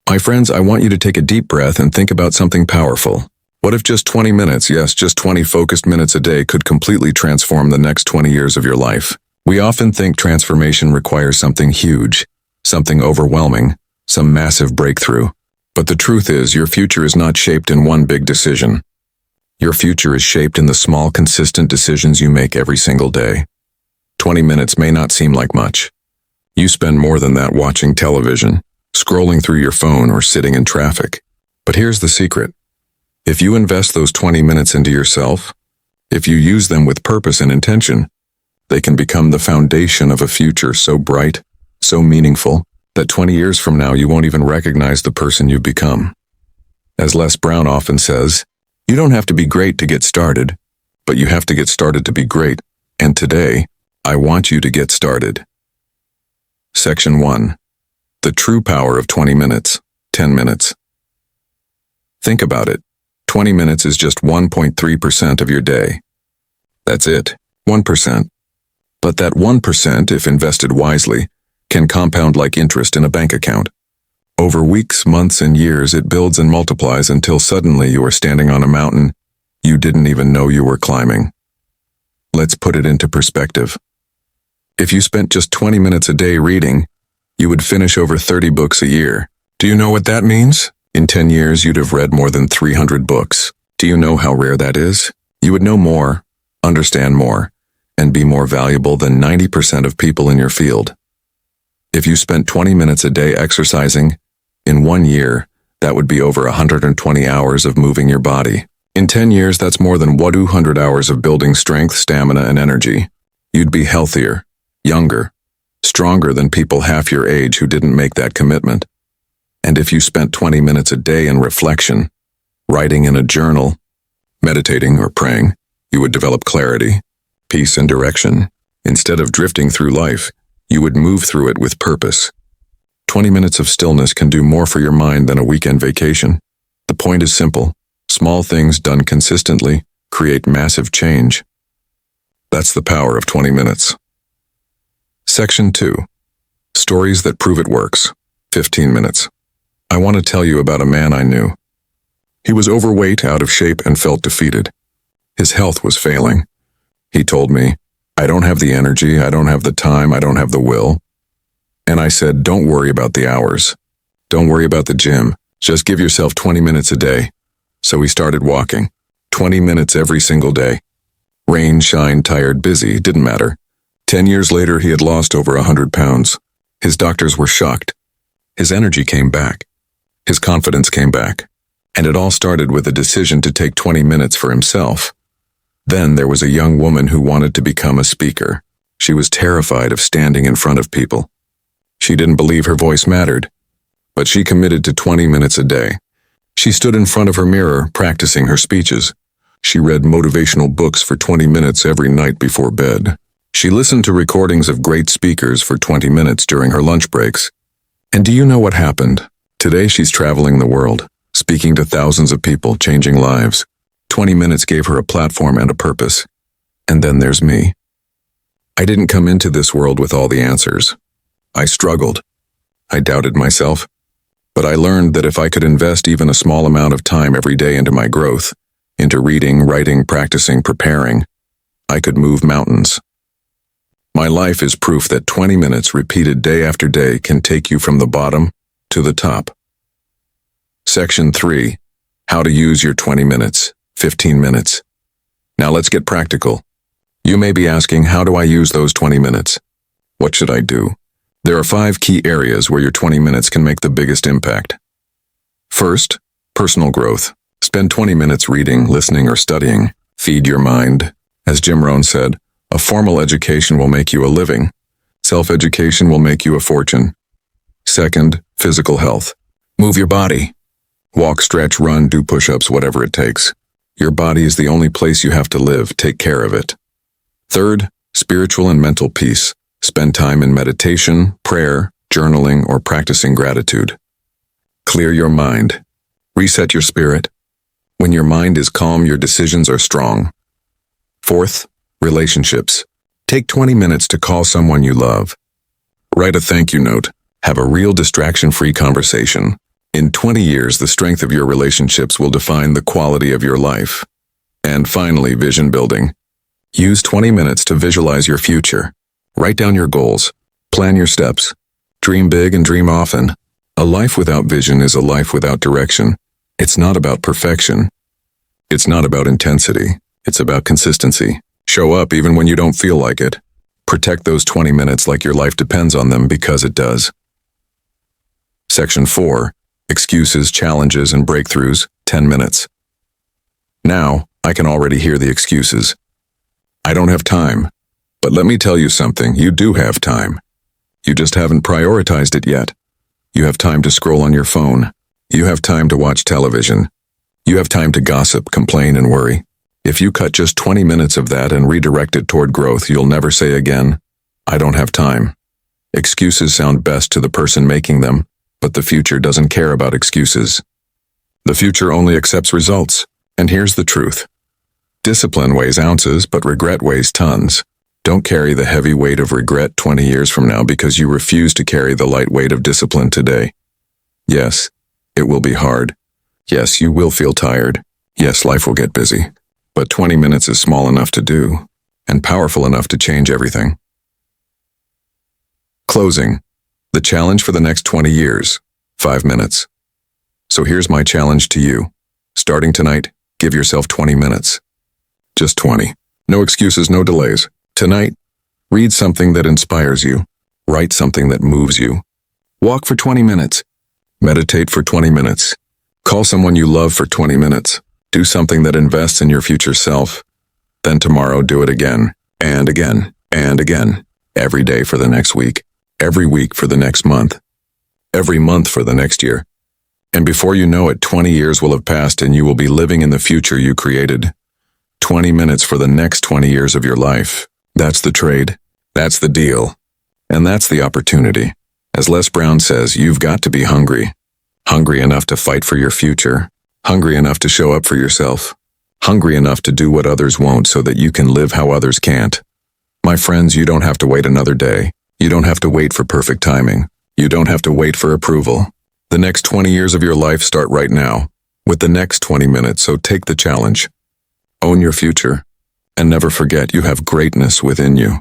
My friends, I want you to take a deep breath and think about something powerful. What if just 20 minutes, yes, just 20 focused minutes a day could completely transform the next 20 years of your life? We often think transformation requires something huge, something overwhelming, some massive breakthrough. But the truth is, your future is not shaped in one big decision. Your future is shaped in the small, consistent decisions you make every single day. 20 minutes may not seem like much. You spend more than that watching television, scrolling through your phone, or sitting in traffic. But here's the secret. If you invest those 20 minutes into yourself, if you use them with purpose and intention, they can become the foundation of a future so bright, so meaningful, that 20 years from now you won't even recognize the person you've become. As Les Brown often says, you don't have to be great to get started, but you have to get started to be great. And today, I want you to get started. Section 1. The true power of 20 minutes, 10 minutes. Think about it. 20 minutes is just 1.3% of your day. That's it, 1%. But that 1%, if invested wisely, can compound like interest in a bank account. Over weeks, months, and years, it builds and multiplies until suddenly you are standing on a mountain you didn't even know you were climbing. Let's put it into perspective. If you spent just 20 minutes a day reading, you would finish over 30 books a year. Do you know what that means? In 10 years, you'd have read more than 300 books. Do you know how rare that is? You would know more, understand more, and be more valuable than 90% of people in your field. If you spent 20 minutes a day exercising, in 1 year, that would be over 120 hours of moving your body. In 10 years, that's more than 200 hours of building strength, stamina, and energy. You'd be healthier, younger, stronger than people half your age who didn't make that commitment. And if you spent 20 minutes a day in reflection, writing in a journal, meditating or praying, you would develop clarity, peace, and direction. Instead of drifting through life, you would move through it with purpose. 20 minutes of stillness can do more for your mind than a weekend vacation. The point is simple. Small things done consistently create massive change. That's the power of 20 minutes. Section 2. Stories that prove it works. 15 minutes. I want to tell you about a man I knew. He was overweight, out of shape, and felt defeated. His health was failing. He told me, I don't have the energy, I don't have the time, I don't have the will. And I said, don't worry about the hours. Don't worry about the gym. Just give yourself 20 minutes a day. So he started walking. 20 minutes every single day. Rain, shine, tired, busy, didn't matter. 10 years later, he had lost over 100 pounds. His doctors were shocked. His energy came back. His confidence came back. And it all started with a decision to take 20 minutes for himself. Then there was a young woman who wanted to become a speaker. She was terrified of standing in front of people. She didn't believe her voice mattered, but she committed to 20 minutes a day. She stood in front of her mirror, practicing her speeches. She read motivational books for 20 minutes every night before bed. She listened to recordings of great speakers for 20 minutes during her lunch breaks. And do you know what happened? Today she's traveling the world, speaking to thousands of people, changing lives. 20 minutes gave her a platform and a purpose. And then there's me. I didn't come into this world with all the answers. I struggled. I doubted myself. But I learned that if I could invest even a small amount of time every day into my growth, into reading, writing, practicing, preparing, I could move mountains. My life is proof that 20 minutes repeated day after day can take you from the bottom to the top. Section 3. How to use your 20 minutes, 15 minutes. Now let's get practical. You may be asking, how do I use those 20 minutes? What should I do? There are 5 key areas where your 20 minutes can make the biggest impact. First, personal growth. Spend 20 minutes reading, listening, or studying. Feed your mind. As Jim Rohn said, a formal education will make you a living. Self-education will make you a fortune. Second, physical health. Move your body. Walk, stretch, run, do push-ups, whatever it takes. Your body is the only place you have to live. Take care of it. Third, spiritual and mental peace. Spend time in meditation, prayer, journaling, or practicing gratitude. Clear your mind. Reset your spirit. When your mind is calm, your decisions are strong. Fourth, relationships. Take 20 minutes to call someone you love. Write a thank you note. Have a real distraction-free conversation. In 20 years, the strength of your relationships will define the quality of your life. And finally, vision building. Use 20 minutes to visualize your future. Write down your goals. Plan your steps. Dream big and dream often. A life without vision is a life without direction. It's not about perfection. It's not about intensity. It's about consistency. Show up even when you don't feel like it. Protect those 20 minutes like your life depends on them, because it does. Section 4. Excuses, challenges, and breakthroughs, 10 minutes. Now, I can already hear the excuses. I don't have time. But let me tell you something, you do have time. You just haven't prioritized it yet. You have time to scroll on your phone. You have time to watch television. You have time to gossip, complain, and worry. If you cut just 20 minutes of that and redirect it toward growth, you'll never say again, I don't have time. Excuses sound best to the person making them, but the future doesn't care about excuses. The future only accepts results. And here's the truth. Discipline weighs ounces, but regret weighs tons. Don't carry the heavy weight of regret 20 years from now because you refuse to carry the light weight of discipline today. Yes, it will be hard. Yes, you will feel tired. Yes, life will get busy. But 20 minutes is small enough to do, and powerful enough to change everything. Closing. The challenge for the next 20 years. 5 minutes. So here's my challenge to you. Starting tonight, give yourself 20 minutes. Just 20. No excuses, no delays. Tonight, read something that inspires you. Write something that moves you. Walk for 20 minutes. Meditate for 20 minutes. Call someone you love for 20 minutes. Do something that invests in your future self. Then tomorrow, do it again, and again, and again. Every day for the next week. Every week for the next month. Every month for the next year. And before you know it, 20 years will have passed and you will be living in the future you created. 20 minutes for the next 20 years of your life. That's the trade. That's the deal. And that's the opportunity. As Les Brown says, you've got to be hungry. Hungry enough to fight for your future. Hungry enough to show up for yourself. Hungry enough to do what others won't so that you can live how others can't. My friends, you don't have to wait another day. You don't have to wait for perfect timing. You don't have to wait for approval. The next 20 years of your life start right now, with the next 20 minutes, so take the challenge. Own your future, and never forget you have greatness within you.